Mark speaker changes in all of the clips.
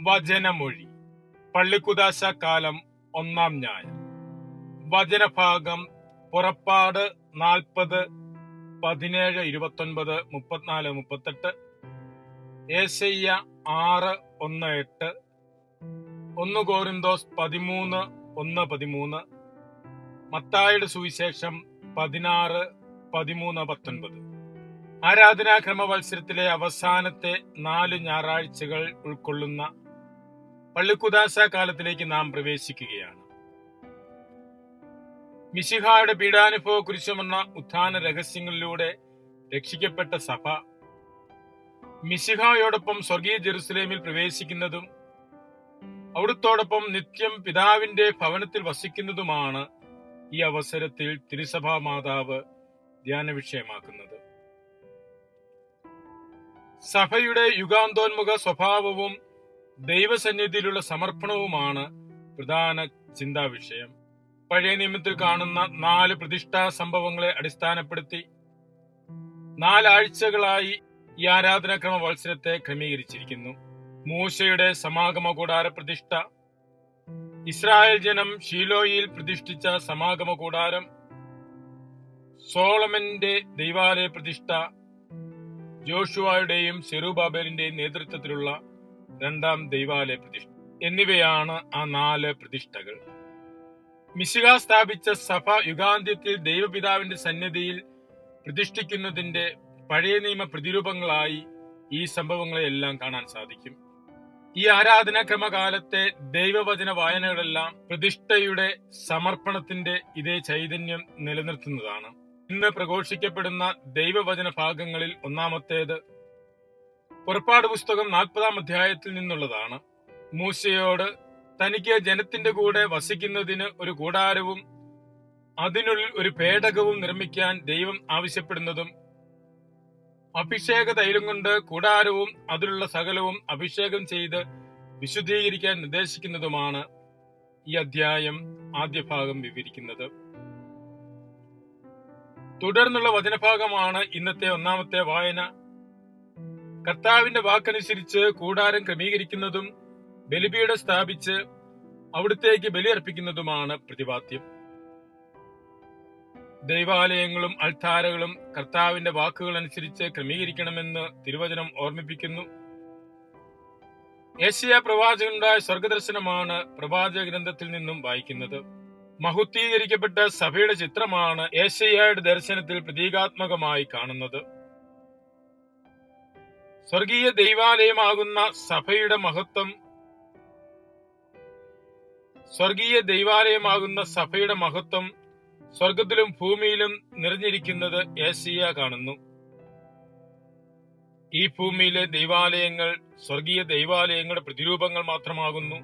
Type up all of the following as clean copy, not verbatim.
Speaker 1: വചനമൊഴി. പള്ളിക്കുദാശ കാലം 1-ാം ഞായർ. വചനഭാഗം പുറപ്പാട് 40, 17, 29, 34, 38, യേശയ്യ 6, 1, 8, 1 കോരിന്തോസ് 13, 1, 13, മത്തായിയുടെ സുവിശേഷം 16, 13, 19. ആരാധനാക്രമ വത്സരത്തിലെ അവസാനത്തെ 4 ഞായറാഴ്ചകൾ ഉൾക്കൊള്ളുന്ന പള്ളിക്കുദാശ കാലത്തിലേക്ക് നാം പ്രവേശിക്കുകയാണ്. മിശിഹായുടെ പീഡാനുഭവ കുരിശുമെന്ന ഉത്ഥാന രഹസ്യങ്ങളിലൂടെ രക്ഷിക്കപ്പെട്ട സഭ മിശിഹായോടൊപ്പം സ്വർഗീയ ജെറുസലേമിൽ പ്രവേശിക്കുന്നതും അവിടുത്തോടൊപ്പം നിത്യം പിതാവിന്റെ ഭവനത്തിൽ വസിക്കുന്നതുമാണ് ഈ അവസരത്തിൽ തിരുസഭാ മാതാവ് ധ്യാന വിഷയമാക്കുന്നത്. സഭയുടെ യുഗാന്തോന്മുഖ സ്വഭാവവും ദൈവസന്നിധിയിലുള്ള സമർപ്പണവുമാണ് പ്രധാന ചിന്താ വിഷയം. പഴയ നിയമത്തിൽ കാണുന്ന 4 പ്രതിഷ്ഠാ സംഭവങ്ങളെ അടിസ്ഥാനപ്പെടുത്തി 4 ആഴ്ചകളായി ഈ ആരാധനാക്രമ വത്സരത്തെ ക്രമീകരിച്ചിരിക്കുന്നു. മൂശയുടെ സമാഗമ കൂടാര പ്രതിഷ്ഠ, ഇസ്രായേൽ ജനം ഷീലോയിൽ പ്രതിഷ്ഠിച്ച സമാഗമ കൂടാരം, സോളമന്റെ ദൈവാലയ പ്രതിഷ്ഠ, ജോഷുവയുടെയും സെറുബാബേലിന്റെയും നേതൃത്വത്തിലുള്ള 2-ാം ദൈവാലയ പ്രതിഷ്ഠ എന്നിവയാണ് ആ 4 പ്രതിഷ്ഠകൾ. മിശിഹാ സ്ഥാപിച്ച സഭ യുഗാന്ത്യത്തിൽ ദൈവപിതാവിന്റെ സന്നിധിയിൽ പ്രതിഷ്ഠിക്കുന്നതിന്റെ പഴയ നിയമ പ്രതിരൂപങ്ങളായി ഈ സംഭവങ്ങളെല്ലാം കാണാൻ സാധിക്കും. ഈ ആരാധനാക്രമകാലത്തെ ദൈവവചന വായനകളെല്ലാം പ്രതിഷ്ഠയുടെ സമർപ്പണത്തിന്റെ ഇതേ ചൈതന്യം നിലനിർത്തുന്നതാണ്. ഇന്ന് പ്രഘോഷിക്കപ്പെടുന്ന ദൈവവചന ഭാഗങ്ങളിൽ ഒന്നാമത്തേത് പുറപ്പാട് പുസ്തകം 40-ാം അധ്യായത്തിൽ നിന്നുള്ളതാണ്. മൂശയോട് തനിക്ക് ജനത്തിന്റെ കൂടെ വസിക്കുന്നതിന് ഒരു കൂടാരവും അതിനുള്ളിൽ ഒരു പേടകവും നിർമ്മിക്കാൻ ദൈവം ആവശ്യപ്പെടുന്നതും അഭിഷേക തൈലം കൊണ്ട് കൂടാരവും അതിലുള്ള സകലവും അഭിഷേകം ചെയ്ത് വിശുദ്ധീകരിക്കാൻ നിർദ്ദേശിക്കുന്നതുമാണ് ഈ അധ്യായം ആദ്യ ഭാഗം വിവരിക്കുന്നത്. തുടർന്നുള്ള വചനഭാഗമാണ് ഇന്നത്തെ ഒന്നാമത്തെ വായന. കർത്താവിന്റെ വാക്കനുസരിച്ച് കൂടാരം ക്രമീകരിക്കുന്നതും ബലിപീഠം സ്ഥാപിച്ച് അവിടുത്തേക്ക് ബലിയർപ്പിക്കുന്നതുമാണ് പ്രതിപാദ്യം. ദൈവാലയങ്ങളും അൾത്താരകളും കർത്താവിന്റെ വാക്കുകൾ അനുസരിച്ച് ക്രമീകരിക്കണമെന്ന് തിരുവചനം ഓർമ്മിപ്പിക്കുന്നു. യേശയ്യാ പ്രവാചകനുണ്ടായ സ്വർഗദർശനമാണ് പ്രവാചക ഗ്രന്ഥത്തിൽ നിന്നും വായിക്കുന്നത്. മഹുദ്ധീകരിക്കപ്പെട്ട സഭയുടെ ചിത്രമാണ് യേശയ്യായുടെ ദർശനത്തിൽ പ്രതീകാത്മകമായി കാണുന്നത്. സ്വർഗീയ ദൈവാലയമാകുന്ന സഭയുടെ മഹത്വം സ്വർഗത്തിലും ഭൂമിയിലും നിറഞ്ഞിരിക്കുന്നത് യേശയ്യാ കാണുന്നു. ഈ ഭൂമിയിലെ ദൈവാലയങ്ങൾ സ്വർഗീയ ദൈവാലയങ്ങളുടെ പ്രതിരൂപങ്ങൾ മാത്രമാകുന്നു.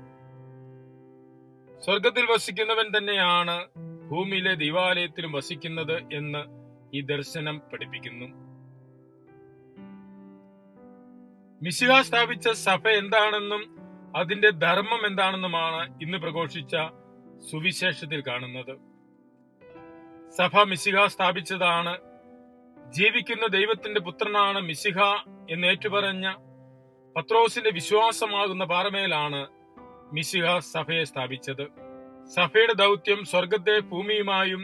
Speaker 1: സ്വർഗത്തിൽ വസിക്കുന്നവൻ തന്നെയാണ് ഭൂമിയിലെ ദൈവാലയത്തിലും വസിക്കുന്നത് എന്ന് ഈ ദർശനം പഠിപ്പിക്കുന്നു. മിശിഹാ സ്ഥാപിച്ച സഭ എന്താണെന്നും അതിന്റെ ധർമ്മം എന്താണെന്നുമാണ് ഇന്ന് പ്രഘോഷിച്ച സുവിശേഷത്തിൽ കാണുന്നത്. സഭ മിശിഹാ സ്ഥാപിച്ചതാണ്. ജീവിക്കുന്ന ദൈവത്തിന്റെ പുത്രനാണ് മിശിഹ എന്ന് ഏറ്റുപറഞ്ഞ പത്രോസിന്റെ വിശ്വാസമാകുന്ന പാറമേലാണ് മിശിഹ സഭയെ സ്ഥാപിച്ചത്. സഭയുടെ ദൗത്യം സ്വർഗത്തെ ഭൂമിയുമായും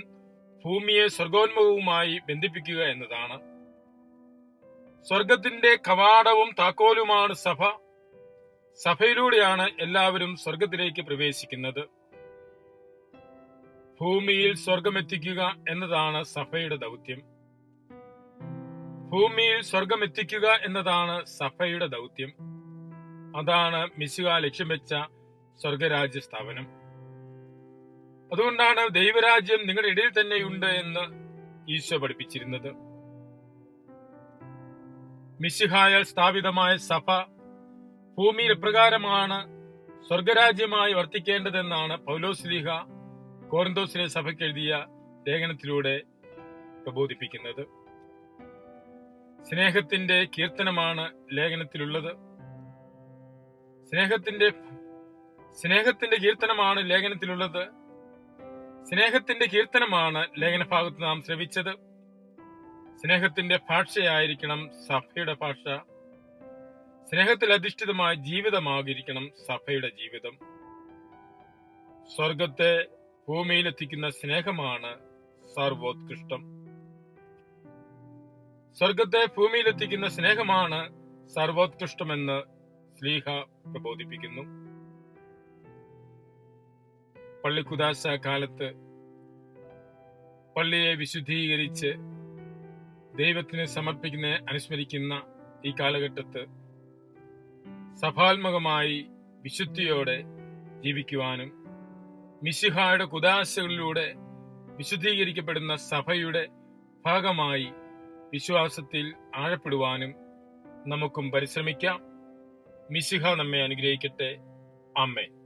Speaker 1: ഭൂമിയെ സ്വർഗോന്മുഖവുമായി ബന്ധിപ്പിക്കുക എന്നതാണ്. സ്വർഗത്തിന്റെ കവാടവും താക്കോലുമാണ് സഭ. സഭയിലൂടെയാണ് എല്ലാവരും സ്വർഗത്തിലേക്ക് പ്രവേശിക്കുന്നത്. ഭൂമിയിൽ സ്വർഗമെത്തിക്കുക എന്നതാണ് സഭയുടെ ദൗത്യം. അതാണ് മിശിഹാ ലക്ഷ്യം വെച്ച സ്വർഗരാജ്യ സ്ഥാപനം. അതുകൊണ്ടാണ് ദൈവരാജ്യം നിങ്ങളുടെ ഇടയിൽ തന്നെയുണ്ട് എന്ന് ഈശോ പഠിപ്പിച്ചിരുന്നത്. മിശിഹായാൽ സ്ഥാപിതമായ സഭ ഭൂമിയിൽ എപ്രകാരമാണ് സ്വർഗരാജ്യമായി വർത്തിക്കേണ്ടതെന്നാണ് പൗലോസ്ലീഹ കോരിന്തോസിലെ സഭയ്ക്ക് എഴുതിയ ലേഖനത്തിലൂടെ പ്രബോധിപ്പിക്കുന്നത്. സ്നേഹത്തിന്റെ കീർത്തനമാണ് ലേഖനത്തിലുള്ളത്. സ്നേഹത്തിന്റെ കീർത്തനമാണ് ലേഖനഭാഗത്ത് നാം ശ്രവിച്ചത്. സ്നേഹത്തിന്റെ ഭാഷയായിരിക്കണം സഭയുടെ ഭാഷ. സ്നേഹത്തിൽ അധിഷ്ഠിതമായ ജീവിതമാകിരിക്കണം സഭയുടെ ജീവിതം. സ്വർഗത്തെ ഭൂമിയിലെത്തിക്കുന്ന സ്നേഹമാണ് സർവോത്കൃഷ്ടം. സ്വർഗത്തെ ഭൂമിയിലെത്തിക്കുന്ന സ്നേഹമാണ് സർവോത്കൃഷ്ടമെന്ന് ശ്ലീഹ പ്രബോധിപ്പിക്കുന്നു. പള്ളിക്കുദാശ കാലത്ത് പള്ളിയെ വിശുദ്ധീകരിച്ച് ദൈവത്തിന് അനുസ്മരിക്കുന്ന ഈ കാലഘട്ടത്ത് സഭാത്മകമായി വിശുദ്ധിയോടെ ജീവിക്കുവാനും മിശിഹായുടെ കുദാശകളിലൂടെ വിശുദ്ധീകരിക്കപ്പെടുന്ന സഭയുടെ ഭാഗമായി വിശ്വാസത്തിൽ ആഴപ്പെടുവാനും നമുക്കും പരിശ്രമിക്കാം. മിശിഹ നമ്മെ അനുഗ്രഹിക്കട്ടെ. ആമേൻ.